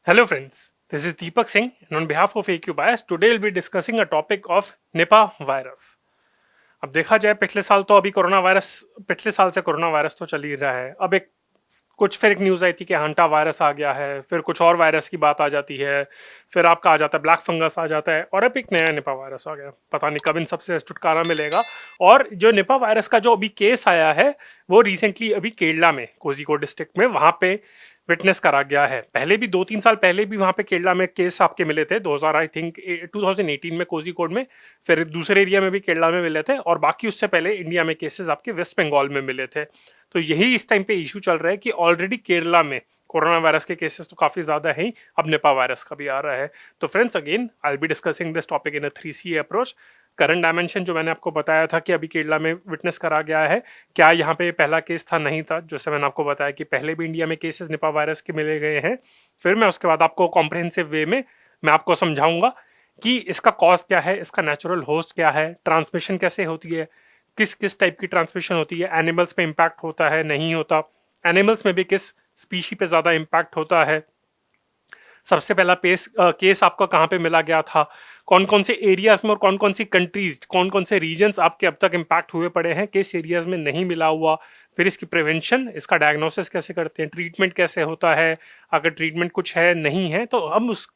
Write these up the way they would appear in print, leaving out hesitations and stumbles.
Hello friends, this is Deepak Singh and on behalf of AQ Bias, today we'll be discussing a topic of Nipah virus. अब देखा जाए पिछले साल तो अभी कोरोना वायरस पिछले साल से कोरोना वायरस तो चल ही रहा है। अब एक कुछ फिर एक न्यूज़ आई थी कि हंटा वायरस आ गया है, फिर कुछ और वायरस की बात आ जाती है, फिर आपका आ जाता है ब्लैक फंगस आ जाता है और अब एक नया निपा वायरस आ गया। पता नहीं कब इन सबसे छुटकारा मिलेगा। और जो निपा वायरस का जो अभी केस आया है वो रिसेंटली अभी केरला में कोझिकोड डिस्ट्रिक्ट में वहाँ पे विटनेस करा गया है। पहले भी 2-3 साल पहले भी वहाँ पे केरला में केस आपके मिले थे 2000 आई थिंक 2018 में कोझिकोड में, फिर दूसरे एरिया में भी केरला में मिले थे और बाकी उससे पहले इंडिया में केसेस आपके वेस्ट बंगाल में मिले थे। तो यही इस टाइम पे इशू चल रहा है कि ऑलरेडी केरला में कोरोना वायरस के केसेस तो काफ़ी ज़्यादा हैं, अब निपा वायरस का भी आ रहा है। तो friends again I will be discussing this topic in a 3C approach. Current dimension जो मैंने आपको बताया था कि अभी केरला में विटनेस करा गया है, क्या यहाँ पे पहला केस था? नहीं था। जैसे मैंने आपको बताया कि पहले भी इंडिया में केसेस निपा वायरस के मिले गए हैं। फिर मैं उसके बाद आपको कॉम्प्रिहेंसिव वे में मैं आपको समझाऊंगा कि इसका कॉज क्या है, इसका नेचुरल होस्ट क्या है, ट्रांसमिशन कैसे होती है, किस किस टाइप की ट्रांसमिशन होती है, एनिमल्स पे इम्पैक्ट होता है नहीं होता, एनिमल्स में भी किस स्पीशी पे ज़्यादा इम्पैक्ट होता है, सबसे पहला केस आपका कहाँ पे मिला गया था, कौन कौन से एरियाज में और कौन कौन सी कंट्रीज कौन कौन से रीजन्स आपके अब तक इम्पैक्ट हुए पड़े हैं, किस एरियाज में नहीं मिला हुआ, फिर इसकी प्रिवेंशन, इसका डायग्नोसिस कैसे करते हैं, ट्रीटमेंट कैसे होता है, अगर ट्रीटमेंट कुछ है नहीं है तो हम उस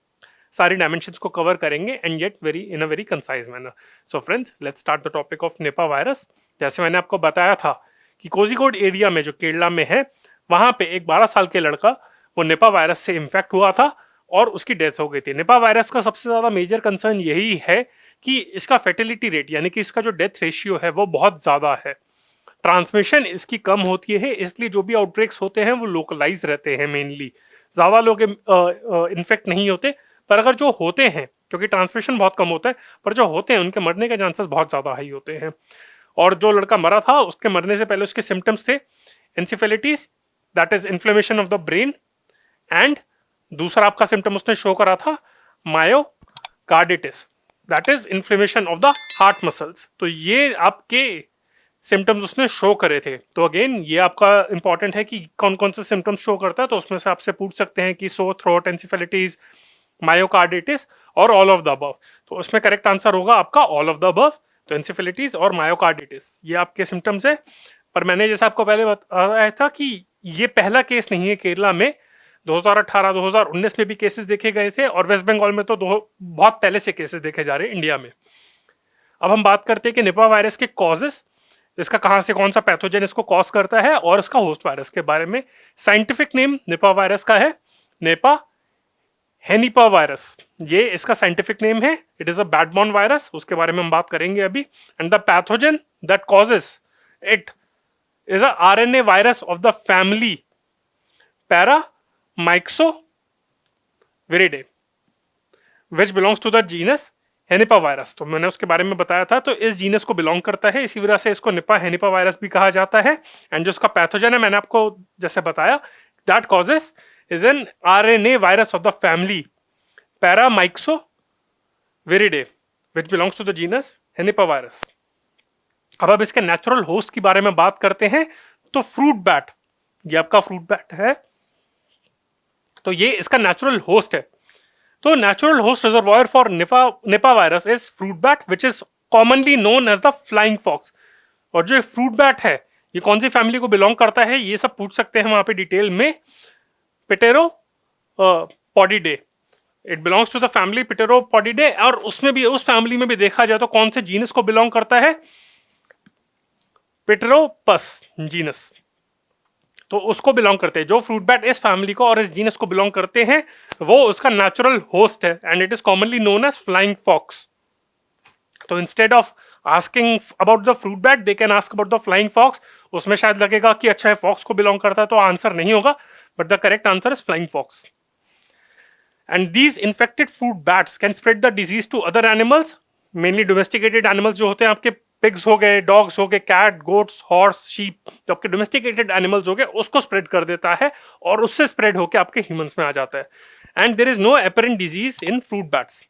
सारी डायमेंशंस को कवर करेंगे and yet very in a very concise manner. So friends let's start the topic of Nipah virus. जैसे मैंने आपको बताया था कि कोझिकोड एरिया में जो केरला में है वहां पे एक 12 साल के लड़का वो निपा वायरस से इन्फेक्ट हुआ था और उसकी डेथ हो गई थी। निपा वायरस का सबसे ज़्यादा मेजर कंसर्न यही है कि इसका फेटिलिटी रेट यानी कि इसका जो डेथ रेशियो है वो बहुत ज़्यादा है। ट्रांसमिशन इसकी कम होती है, इसलिए जो भी आउटब्रेक्स होते हैं वो लोकलाइज रहते हैं मेनली, ज़्यादा लोग इन्फेक्ट नहीं होते। पर अगर जो होते हैं, क्योंकि ट्रांसमिशन बहुत कम होता है, पर जो होते हैं उनके मरने के चांसेस बहुत ज़्यादा हाई होते हैं। और जो लड़का मरा था उसके मरने से पहले उसके सिम्टम्स थे encephalitis, that is inflammation of the brain, and दूसरा आपका सिम्टम उसने शो करा था myocarditis, that is inflammation of the heart muscles. तो ये आपके सिम्टम्स उसने शो करे थे। तो अगेन ये आपका इंपॉर्टेंट है कि कौन कौन से सिम्टम्स शो करता है, तो उसमें से आपसे पूछ सकते हैं कि सो थ्रोट, एंसिफेलिटीज, मायोकार्डिटिस और ऑल ऑफ द अबव। तो उसमें करेक्ट आंसर होगा आपका ऑल ऑफ द अबव। तो एंसिफेलिटीज और मायोकार्डिटिस ये आपके सिम्टम्स है। पर मैंने जैसा आपको पहले बताया था कि ये पहला केस नहीं है केरला में, 2018-2019 में भी केसेस देखे गए थे और वेस्ट बंगाल में तो बहुत पहले से केसेस देखे जा रहे हैं इंडिया में। अब हम बात करते हैं कि निपा वायरस के कॉजेस, इसका कहाँ से कौन सा पैथोजन इसको कॉज करता है और इसका होस्ट वायरस के बारे में। साइंटिफिक नेम निपा वायरस का है नेपा हेनिपा वायरस, ये इसका साइंटिफिक नेम है। It is a batborne virus, उसके बारे में हम बात करेंगे अभी। And the pathogen that causes it is a RNA virus of the family paramyxoviridae which belongs to the genus henipavirus. तो मैंने उसके बारे में बताया था, तो इस जीनस को बिलोंग करता है, इसी वजह से इसको निपा हेनिपा वायरस भी कहा जाता है। एंड जो इसका पैथोजन है मैंने आपको जैसे बताया, that causes is an RNA virus of the family Paramyxoviridae which belongs to the genus Henipavirus। अब इसके नेचुरल होस्ट की बारे में बात करते हैं तो फ्रूट बैट, ये आपका फ्रूट बैट है, तो ये इसका नेचुरल होस्ट है। तो natural host reservoir for Nipah virus is fruit bat which is commonly known as the flying fox. और जो फ्रूट बैट है ये कौन सी फैमिली को बिलोंग करता है ये सब पूछ सकते हैं वहां पे डिटेल में। Pteropodidae, it belongs to the family pteropodidae. और उसमें भी उस फैमिली में भी देखा जाए तो कौन से जीनस को बिलोंग करता है, पिटेरोपस जीनस, तो उसको बिलोंग करते हैं। जो फ्रूट बैट इस फैमिली को और इस जीनस को बिलोंग करते हैं वो उसका नेचुरल होस्ट है and it is commonly known as flying fox. तो instead of asking about the fruit bat they can ask about the flying fox. उसमें शायद लगेगा कि अच्छा है फॉक्स को बिलोंग करता है, तो आंसर नहीं होगा, but the correct answer is flying fox. And these infected fruit bats can spread the disease to other animals, mainly domesticated animals जो होते हैं आपके, पिग्स हो गए, डॉग्स हो गए, कैट, गोट्स, हॉर्स, शीप, जो आपके डोमेस्टिकेटेड एनिमल्स हो गए उसको स्प्रेड कर देता है और उससे स्प्रेड होकर आपके ह्यूमंस में आ जाता है। And there is no apparent disease in fruit bats.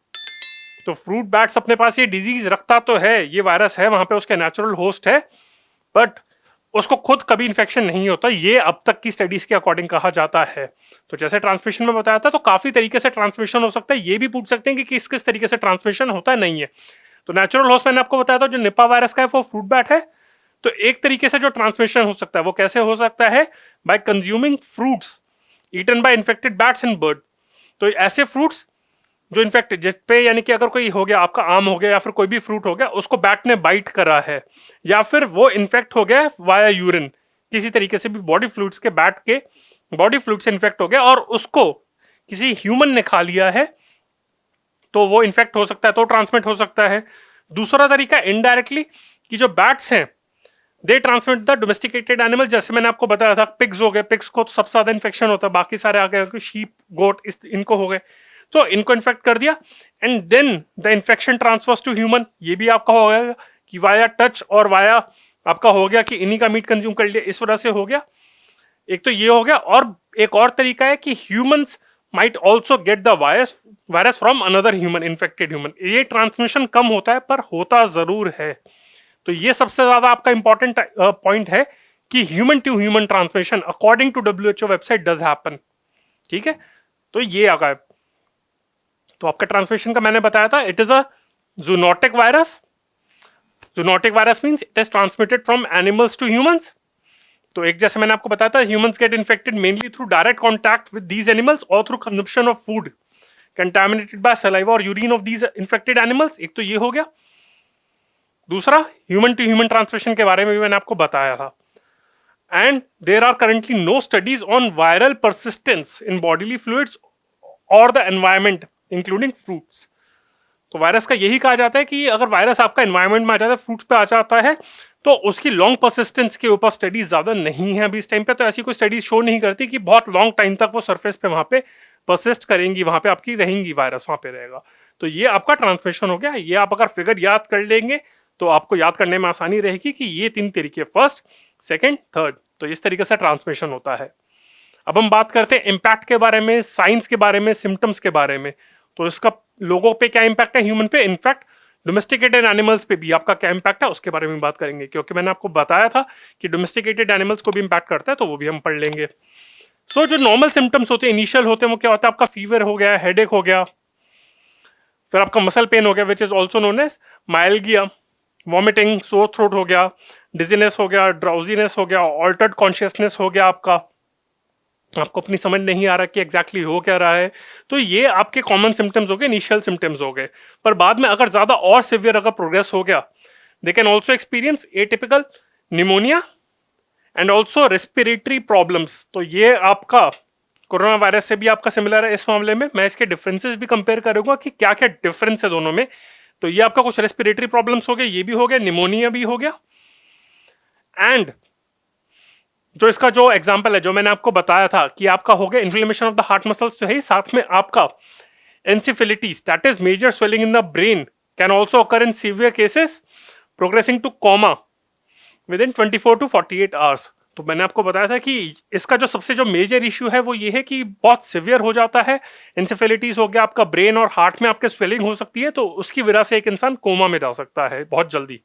तो फ्रूट बैट्स अपने पास ये डिजीज रखता तो है, ये वायरस है वहां पे, उसके नेचुरल होस्ट है, बट उसको खुद कभी इन्फेक्शन नहीं होता, ये अब तक की स्टडीज के अकॉर्डिंग कहा जाता है। तो जैसे ट्रांसमिशन में बताया था, तो काफी तरीके से ट्रांसमिशन हो सकता है। ये भी पूछ सकते हैं कि किस किस तरीके से ट्रांसमिशन होता है, नहीं है। तो नेचुरल होस्ट मैंने आपको बताया था, जो निपा वायरस का है वो फ्रूट बैट है। तो एक तरीके से जो ट्रांसमिशन हो सकता है वो कैसे हो सकता है, by consuming fruits eaten by infected bats and bird. तो ऐसे फ्रूट्स जो इन्फेक्टेड, जिस पे यानी कि अगर कोई हो गया, आपका आम हो गया या फिर कोई भी फ्रूट हो गया, उसको बैट ने बाइट करा है, या फिर वो इन्फेक्ट हो गया वाया यूरिन, किसी तरीके से भी बॉडी फ्लूइड्स के, बैट के बॉडी फ्लूइड से इन्फेक्ट हो गया और उसको किसी ह्यूमन ने खा लिया है, तो वो इन्फेक्ट हो सकता है, तो ट्रांसमिट हो सकता है। दूसरा तरीका इनडायरेक्टली, कि जो बैट्स हैं दे ट्रांसमिट द डोमेस्टिकेटेड एनिमल, जैसे मैंने आपको बताया था, पिग्स हो गए, पिग्स को तो सबसे ज्यादा इन्फेक्शन होता है, बाकी सारे आ गए शीप, गोट, इनको हो गए, तो इनको इन्फेक्ट कर दिया and then the infection transfers to human. ये भी आपका हो गया कि वाया टच और वाया आपका हो गया कि इन्हीं का मीट कंज्यूम कर लिया, इस वजह से हो गया। एक तो ये हो गया, और एक और तरीका है कि humans might also get the virus from another human, infected human. ये ट्रांसमिशन कम होता है पर होता जरूर है। तो ये सबसे ज्यादा आपका इंपॉर्टेंट पॉइंट है कि human to human transmission according to WHO website does happen. ठीक है, तो ये आ गया। तो आपका ट्रांसमिशन का मैंने बताया था, it is a zoonotic virus. Zoonotic virus means it is transmitted from animals to humans. तो एक जैसे मैंने आपको बताया था, humans get infected mainly through direct contact with these animals और through consumption of food contaminated by saliva और urine of these infected animals. एक तो ये हो गया। दूसरा, ह्यूमन टू ह्यूमन ट्रांसमिशन के बारे में भी मैंने आपको बताया था। And there are currently no studies on viral persistence in bodily fluids or the environment including fruits. तो वायरस का यही कहा जाता है कि अगर वायरस आपका एनवायरमेंट में आ जाता है, फ्रूट्स पे आ जाता है, तो उसकी लॉन्ग परसिस्टेंस के ऊपर स्टडीज ज्यादा नहीं है अभी इस टाइम पे। तो ऐसी कोई स्टडीज शो नहीं करती कि बहुत लॉन्ग टाइम तक वो सरफेस पे वहां पे परसिस्ट करेंगी, वहां पे आपकी रहेंगी, वायरस वहां पे रहेगा। तो ये आपका ट्रांसमिशन हो गया। ये आप अगर फिगर याद कर लेंगे तो आपको याद करने में आसानी रहेगी कि ये 3 तरीके, फर्स्ट, सेकेंड, थर्ड, तो इस तरीके से ट्रांसमिशन होता है। अब हम बात करते हैं इम्पैक्ट के बारे में, साइंस के बारे में, सिम्टम्स के बारे में। तो इसका लोगों पे क्या इम्पैक्ट है, ह्यूमन पे, इनफैक्ट डोमेस्टिकेटेड एनिमल्स पे भी आपका क्या इम्पैक्ट है उसके बारे में बात करेंगे, क्योंकि मैंने आपको बताया था कि डोमेस्टिकेटेड एनिमल्स को भी इम्पैक्ट करता है, तो वो भी हम पढ़ लेंगे। सो जो नॉर्मल सिम्टम्स होते हैं, इनिशियल होते हैं, वो क्या होता है, आपका फीवर हो गया, हेडेक हो गया, फिर आपका मसल पेन हो गया which is also known as myalgia, vomiting, sore throat हो गया, डिजीनेस हो गया, ड्राउजीनेस हो गया, ऑल्टर्ड कॉन्शियसनेस हो गया, आपको अपनी समझ नहीं आ रहा कि एग्जैक्टली हो क्या रहा है। तो ये आपके कॉमन सिम्टम्स हो गए, इनिशियल सिम्टम्स हो गए। पर बाद में अगर ज्यादा और सिवियर अगर प्रोग्रेस हो गया, they can also experience atypical pneumonia and also respiratory problems. तो ये आपका कोरोना वायरस से भी आपका सिमिलर है इस मामले में। मैं इसके डिफरेंसेस भी कंपेयर करूंगा कि क्या क्या डिफरेंस है दोनों में। तो ये आपका कुछ रेस्पिरेटरी प्रॉब्लम्स हो गए, ये भी हो गया, निमोनिया भी हो गया। एंड जो इसका जो एग्जांपल है, जो मैंने आपको बताया था कि आपका हो गया inflammation of the heart muscles, तो है, साथ में आपका encephalitis, that is major swelling in the brain, can also occur in severe cases progressing to coma within 24 to 48 hours. तो मैंने आपको बताया था कि इसका जो सबसे जो मेजर इश्यू है वो ये है कि बहुत सिवियर हो जाता है, इंसेफेलिटीज हो गया, आपका ब्रेन और हार्ट में आपके स्वेलिंग हो सकती है, तो उसकी वजह से एक इंसान कोमा में जा सकता है बहुत जल्दी।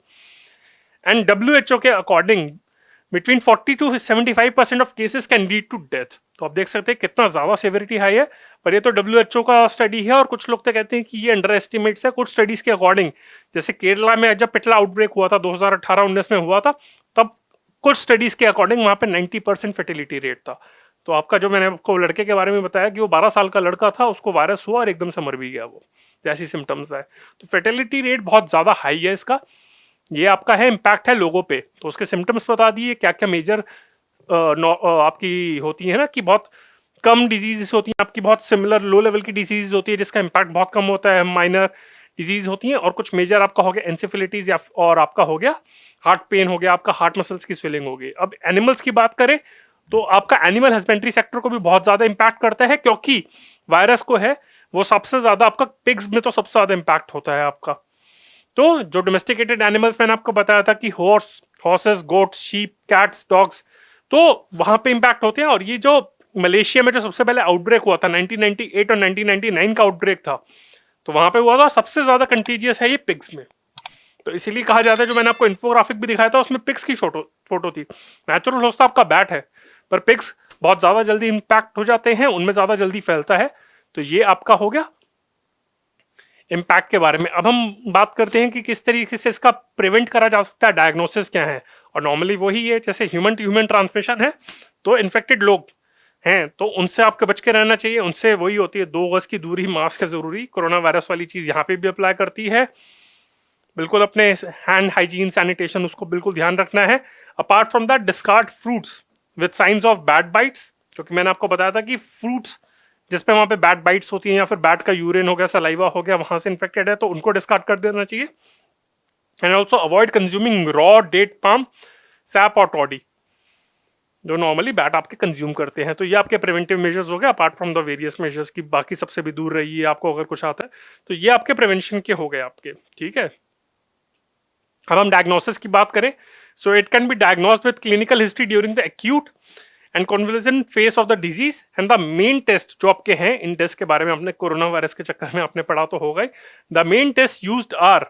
एंड WHO के according between 40 to 75% of cases can lead to death. तो आप देख सकते हैं कितना ज्यादा सेवेरिटी हाई है। पर ये तो WHO का स्टडी है, और कुछ लोग तो कहते हैं कि ये अंडर एस्टिमेट्स है। कुछ स्टडीज के अकॉर्डिंग, जैसे केरला में जब पिछला आउटब्रेक हुआ था 2018-19 में हुआ था, तब कुछ स्टडीज के अकॉर्डिंग वहां पे 90% फर्टिलिटी रेट था। तो आपका जो मैंने आपको लड़के के बारे में बताया कि वो 12 साल का लड़का था, उसको वायरस हुआ और एकदम से मर भी गया वो, जैसी सिम्टम्स है। तो फर्टिलिटी रेट बहुत ज्यादा हाई है इसका। ये आपका है इम्पैक्ट है लोगों पे। तो उसके सिम्टम्स बता दिए, क्या क्या मेजर आपकी होती है ना, कि बहुत कम डिजीजेस होती हैं आपकी, बहुत सिमिलर लो लेवल की डिजीज होती है जिसका इम्पैक्ट बहुत कम होता है, माइनर डिजीज होती हैं, और कुछ मेजर आपका हो गया एंसेफेलिटीज, या और आपका हो गया हार्ट पेन हो गया, आपका हार्ट मसल्स की स्वेलिंग हो गई। अब एनिमल्स की बात करें तो आपका एनिमल हस्बेंड्री सेक्टर को भी बहुत ज्यादा इंपैक्ट करता है, क्योंकि वायरस को है वो सबसे ज्यादा आपका पिग्स में तो सबसे ज्यादा इंपैक्ट होता है आपका। तो जो डोमेस्टिकेटेड एनिमल्स मैंने आपको बताया था कि horses, goats, sheep, cats, dogs, तो वहां पे इंपैक्ट होते हैं। और ये जो मलेशिया में जो सबसे पहले आउटब्रेक हुआ था 1998 और 1999 का आउटब्रेक था, तो वहां पे हुआ था, सबसे ज्यादा कंटीजियस है ये पिग्स में। तो इसीलिए कहा जाता है, जो मैंने आपको इन्फोग्राफिक भी दिखाया था उसमें पिग्स की फोटो थी। नेचुरल होस्ट आपका बैट है, पर पिग्स बहुत ज्यादा जल्दी इंपैक्ट हो जाते हैं, उनमें ज्यादा जल्दी फैलता है। तो ये आपका हो गया इम्पैक्ट के बारे में। अब हम बात करते हैं कि किस तरीके से इसका प्रिवेंट करा जा सकता है, डायग्नोसिस क्या है। और नॉर्मली वही है, जैसे ह्यूमन टू ह्यूमन ट्रांसमिशन है, तो इन्फेक्टेड लोग हैं तो उनसे आपको बच के रहना चाहिए। उनसे वही होती है 2 गज की दूरी, मास्क है जरूरी। कोरोना वायरस वाली चीज यहाँ पे भी अप्लाई करती है। बिल्कुल अपने हैंड हाइजीन सैनिटेशन उसको बिल्कुल ध्यान रखना है। Apart from that, discard fruits with science of bat bytes, क्योंकि मैंने आपको बताया था कि फ्रूट्स जिसपे वहां पे बैट बाइट्स होती हैं या फिर बैट का यूरिन हो गया, सलाइवा हो गया, वहां से इन्फेक्टेड है तो उनको डिस्कार्ड कर देना चाहिए। And also avoid consuming raw date palm, sap और टॉडी, जो नॉर्मली बैट आपके कंज्यूम करते हैं। तो ये आपके प्रिवेंटिव मेजर्स हो गए, apart from the various measures की। बाकी सबसे भी दूर रहिए आपको अगर कुछ आता है तो। ये आपके प्रिवेंशन के हो गए आपके, ठीक है। अब हम डायग्नोसिस की बात करें, so it can be diagnosed with clinical history during the acute and convalescent phase of the disease. And the main test जो आपके हैं, इन टेस्ट के बारे में आपने कोरोना वायरस के चक्कर में आपने पढ़ा तो होगा ही। The main test used are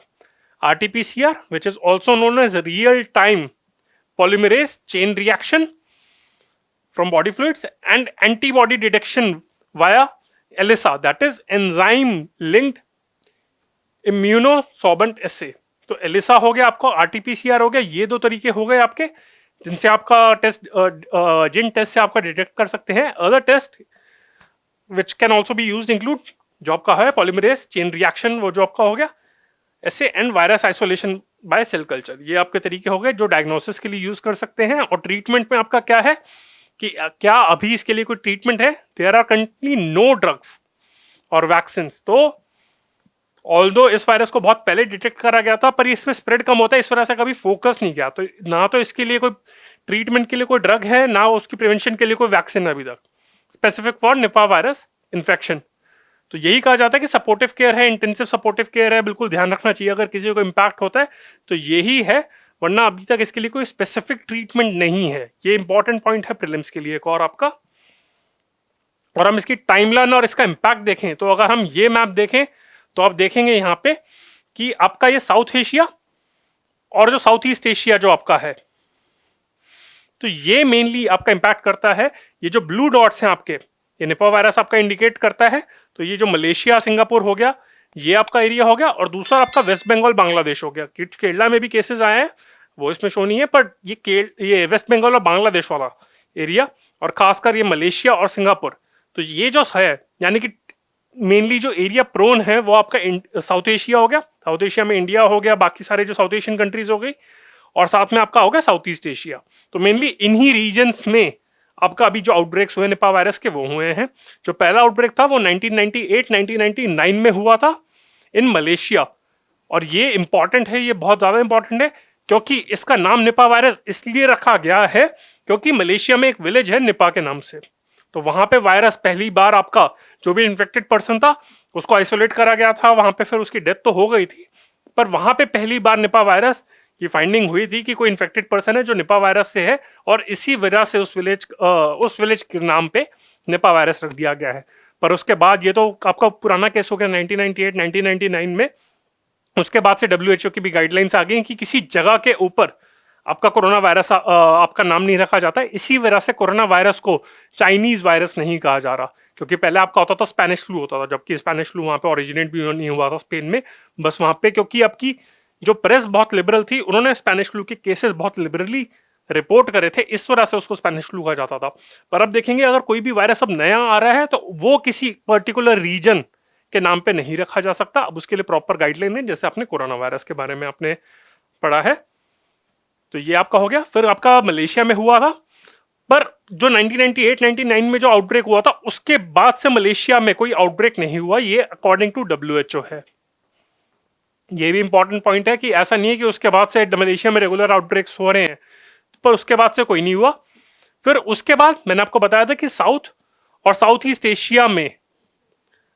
RT-PCR, which is also known as real time polymerase chain reaction from body fluids, and antibody detection via ELISA, that is enzyme linked immunosorbent assay। तो ELISA हो गया आपको, RT-PCR हो गया, ये 2 तरीके हो गए आपके जिनसे आपका टेस्ट, जिन टेस्ट से आपका डिटेक्ट कर सकते हैं। Other test which can also be use include जो आपका है पॉलीमरेज चेन रिएक्शन, वो जो आपका हो गया ऐसे, and virus isolation by cell culture. ये आपके तरीके हो गए जो डायग्नोसिस के लिए यूज कर सकते हैं। और ट्रीटमेंट में आपका क्या है कि क्या अभी इसके लिए कोई ट्रीटमेंट है? There are currently no drugs or vaccine. तो ऑल्दो इस वायरस को बहुत पहले डिटेक्ट करा गया था, पर इसमें स्प्रेड कम होता है, इस वजह से कभी फोकस नहीं किया। तो ना तो इसके लिए कोई ट्रीटमेंट के लिए कोई ड्रग है, ना उसकी प्रिवेंशन के लिए कोई वैक्सीन है अभी तक specific for Nipah virus infection. तो यही कहा जाता है कि सपोर्टिव केयर है, इंटेंसिव सपोर्टिव केयर है, बिल्कुल ध्यान रखना चाहिए अगर किसी को इम्पैक्ट होता है तो यही है, वरना अभी तक इसके लिए कोई स्पेसिफिक ट्रीटमेंट नहीं है। ये इंपॉर्टेंट पॉइंट है प्रीलिम्स के लिए एक और आपका। और हम इसकी टाइमलाइन और इसका इम्पैक्ट देखें तो अगर हम ये मैप देखें तो आप देखेंगे यहाँ पे कि आपका ये साउथ एशिया और जो साउथ ईस्ट एशिया जो आपका है, तो ये मेनली आपका इम्पैक्ट करता है। ये जो ब्लू डॉट्स हैं आपके, ये निपा वायरस आपका इंडिकेट करता है। तो ये जो मलेशिया सिंगापुर हो गया, ये आपका एरिया हो गया। और दूसरा आपका वेस्ट बंगाल बांग्लादेश हो गया। केरला में भी केसेस आए हैं, वो इसमें शो नहीं है, पर ये वेस्ट बंगाल और बांग्लादेश वाला एरिया, और खासकर ये मलेशिया और सिंगापुर, तो ये जो है यानी कि मेनली जो एरिया प्रोन है वो आपका साउथ एशिया हो गया। साउथ एशिया में इंडिया हो गया, बाकी सारे जो साउथ एशियन कंट्रीज हो गई, और साथ में आपका हो गया साउथ ईस्ट एशिया। तो मेनली इन्हीं रीजन्स में आपका अभी जो आउटब्रेक्स हुए निपा वायरस के वो हुए हैं। जो पहला आउटब्रेक था वो 1998-1999 में हुआ था इन मलेशिया। और ये इंपॉर्टेंट है, ये बहुत ज्यादा इंपॉर्टेंट है, क्योंकि इसका नाम निपा वायरस इसलिए रखा गया है क्योंकि मलेशिया में एक विलेज है निपा के नाम से। तो वहां पे वायरस पहली बार आपका जो भी इन्फेक्टेड पर्सन था उसको आइसोलेट करा गया था वहां पे, फिर उसकी डेथ तो हो गई थी, पर वहां पे पहली बार निपा वायरस की फाइंडिंग हुई थी कि कोई इन्फेक्टेड पर्सन है जो निपा वायरस से है, और इसी वजह से उस विलेज के नाम पे निपा वायरस रख दिया गया है। पर उसके बाद ये तो आपका पुराना केस हो गया 1998-1999 में। उसके बाद से WHO की भी गाइडलाइंस आ गई कि किसी जगह के ऊपर आपका कोरोना वायरस आपका नाम नहीं रखा जाता है। इसी वजह से कोरोना वायरस को चाइनीज वायरस नहीं कहा जा रहा, क्योंकि पहले आपका होता था स्पेनिश फ्लू होता था, जबकि स्पेनिश फ्लू वहां पे ओरिजिनेट भी नहीं हुआ था स्पेन में, बस वहां पे क्योंकि आपकी जो प्रेस बहुत लिबरल थी, उन्होंने स्पेनिश फ्लू के केसेस बहुत लिबरली रिपोर्ट करे थे, इस वजह से उसको स्पेनिश फ्लू कहा जाता था। पर अब देखेंगे अगर कोई भी वायरस अब नया आ रहा है तो वो किसी पर्टिकुलर रीजन के नाम पे नहीं रखा जा सकता। अब उसके लिए प्रॉपर गाइडलाइन है, जैसे आपने कोरोना वायरस के बारे में आपने पढ़ा है। तो ये आपका हो गया। फिर आपका मलेशिया में हुआ था, पर जो 1998-99 में जो आउटब्रेक हुआ था उसके बाद से मलेशिया में कोई आउटब्रेक नहीं हुआ, ये अकॉर्डिंग टू WHO है। ये भी इंपॉर्टेंट पॉइंट है कि ऐसा नहीं है कि उसके बाद से मलेशिया में रेगुलर आउटब्रेक्स हो रहे हैं, पर उसके बाद से कोई नहीं हुआ। फिर उसके बाद मैंने आपको बताया था कि साउथ और साउथ ईस्ट एशिया में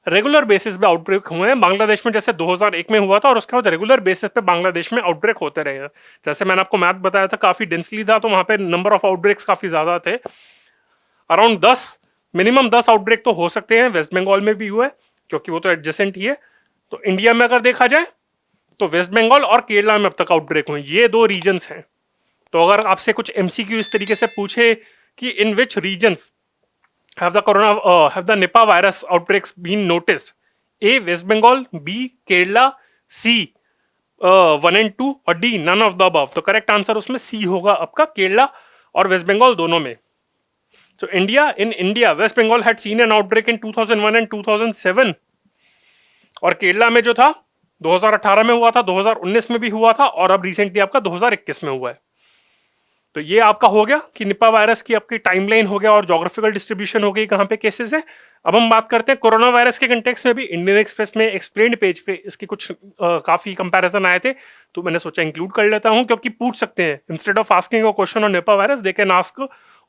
रेगुलर बेसिस पे आउटब्रेक हुए हैं। बांग्लादेश में जैसे 2001 में हुआ था, और उसके बाद रेगुलर बेसिस पे बांग्लादेश में आउटब्रेक होते रहे हैं। जैसे मैंने आपको मैथ बताया था, काफी डेंसली था, तो वहां पे नंबर ऑफ आउटब्रेक्स काफी ज्यादा थे, अराउंड 10, मिनिमम 10 आउटब्रेक तो हो सकते हैं। वेस्ट बंगाल में भी हुआ है क्योंकि वो तो एडजेसेंट ही है। तो इंडिया में अगर देखा जाए तो वेस्ट बंगाल और केरला में अब तक आउटब्रेक हुए, ये 2 रीजन्स हैं। तो अगर आपसे कुछ एमसीक्यू इस तरीके से पूछे कि इन विच regions have the Nipah virus outbreaks been noticed? A. West Bengal, B. Kerala, C. 1 and 2 और D. None of the above। तो करेक्ट आंसर उसमें C होगा आपका, केरला और वेस्ट बंगाल दोनों में। So in India, West Bengal had seen an outbreak in 2001 and 2007 और केरला में जो था 2018 में हुआ था, 2019 में भी हुआ था और अब रिसेंटली आपका 2021 में हुआ है। तो ये आपका हो गया कि निपा वायरस की आपकी टाइमलाइन हो गया और ज्योग्राफिकल डिस्ट्रीब्यूशन हो गई कहाँ पे केसेस है। अब हम बात करते हैं कोरोना वायरस के कंटेक्स्ट में भी। इंडियन एक्सप्रेस में एक्सप्लेन्ड पेज पे इसके कुछ काफी कंपैरिजन आए थे, तो मैंने सोचा इंक्लूड कर लेता हूँ, क्योंकि पूछ सकते हैं instead of asking a question on Nipah virus they can ask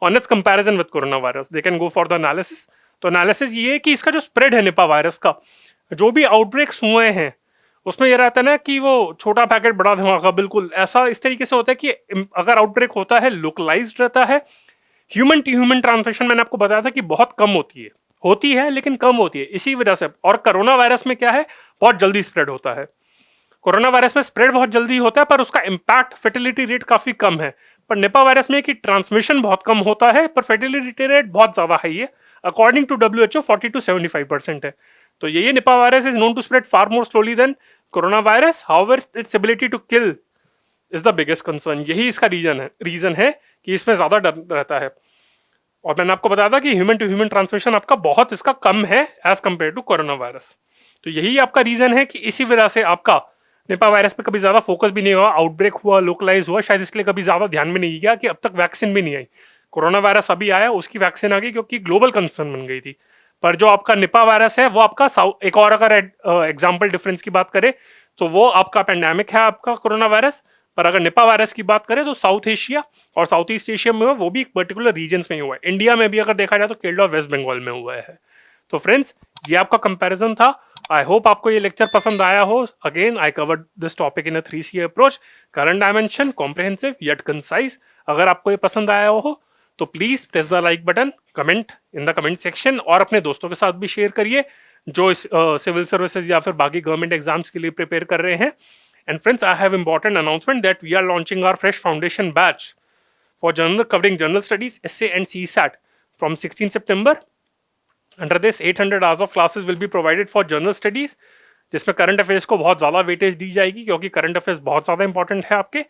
on it's comparison with corona virus, they can go for the analysis. तो एनालिसिस ये है कि इसका जो स्प्रेड है निपा वायरस का, जो भी आउटब्रेक्स हुए हैं उसमें ये रहता है ना कि वो छोटा पैकेट बड़ा धमाका, बिल्कुल ऐसा इस तरीके से होता है कि अगर आउटब्रेक होता है लोकलाइज्ड रहता है। ह्यूमन टू ह्यूमन ट्रांसमिशन मैंने आपको बताया था कि बहुत कम होती है लेकिन कम होती है, इसी वजह से। और कोरोना वायरस में क्या है, बहुत जल्दी स्प्रेड होता है। कोरोना वायरस में स्प्रेड बहुत जल्दी होता है पर उसका इंपैक्ट फर्टिलिटी रेट काफी कम है। पर निपा वायरस में कि ट्रांसमिशन बहुत कम होता है पर फर्टिलिटी रेट बहुत ज्यादा हाई है। अकॉर्डिंग टू WHO 40 to 75% है। तो ये Nipah virus is known to spread far more slowly than corona virus, however its ability to kill is the biggest concern. यही इसका रीजन है कि इसमें ज्यादा डर रहता है। और मैंने आपको बताया था कि ह्यूमन टू ह्यूमन ट्रांसमिशन आपका बहुत इसका कम है as compare to corona virus. तो यही आपका रीजन है कि इसी वजह से आपका निपा वायरस पे कभी ज्यादा फोकस भी नहीं हुआ। आउटब्रेक हुआ, लोकलाइज हुआ, शायद इसलिए कभी ज्यादा ध्यान में नहीं गया कि अब तक वैक्सीन भी नहीं आई। कोरोना वायरस अभी आया, उसकी वैक्सीन आ गई क्योंकि ग्लोबल कंसर्न बन गई थी। पर जो आपका निपा वायरस है वो आपका एक और अगर एग्जाम्पल डिफरेंस की बात करें तो वो आपका पेंडेमिक है आपका कोरोना वायरस। पर अगर निपा वायरस की बात करें तो साउथ एशिया और साउथ ईस्ट एशिया में हुआ, वो भी एक पर्टिकुलर रीजन्स में ही हुआ है। इंडिया में भी अगर देखा जाए तो केरला और वेस्ट बंगाल में हुआ है। तो फ्रेंड्स, ये आपका कंपैरिजन था। आई होप आपको ये लेक्चर पसंद आया हो। Again I covered this topic in a 3C approach, current dimension, comprehensive yet concise. अगर आपको ये पसंद आया हो तो please press the like button, comment in the comment section और अपने दोस्तों के साथ भी शेयर करिए जो इस सिविल सर्विसेज या फिर बाकी गवर्नमेंट एग्जाम्स के लिए प्रिपेयर कर रहे हैं। And friends, I have important announcement that we are launching our fresh foundation batch for covering general studies, essay and CSAT from 16 September. Under this 800 hours of classes will be provided for general studies, जिसमें current affairs को बहुत ज़्यादा weightage दी जाएगी क्योंकि current affairs बहुत ज़्यादा important है आपके।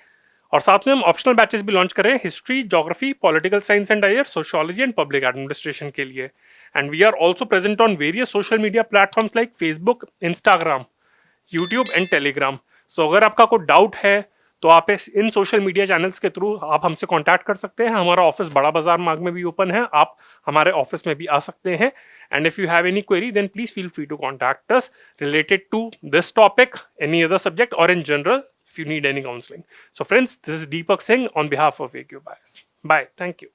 और साथ में हम ऑप्शनल बैचेस भी लॉन्च कर रहे हैं history, geography, political science and IR, sociology and public administration के लिए। And we are also present on various social media platforms like Facebook, Instagram, YouTube and Telegram. So अगर आपका कोई डाउट है तो आप इन सोशल मीडिया चैनल्स के थ्रू आप हमसे कांटेक्ट कर सकते हैं। हमारा ऑफिस बड़ा बाजार मार्ग में भी ओपन है, आप हमारे ऑफिस में भी आ सकते हैं। And if you have any query then please feel free to contact us related to this topic, any other subject और in general if you need any counseling. So friends, this is Deepak Singh on behalf of AQ Bias. Bye. Thank you.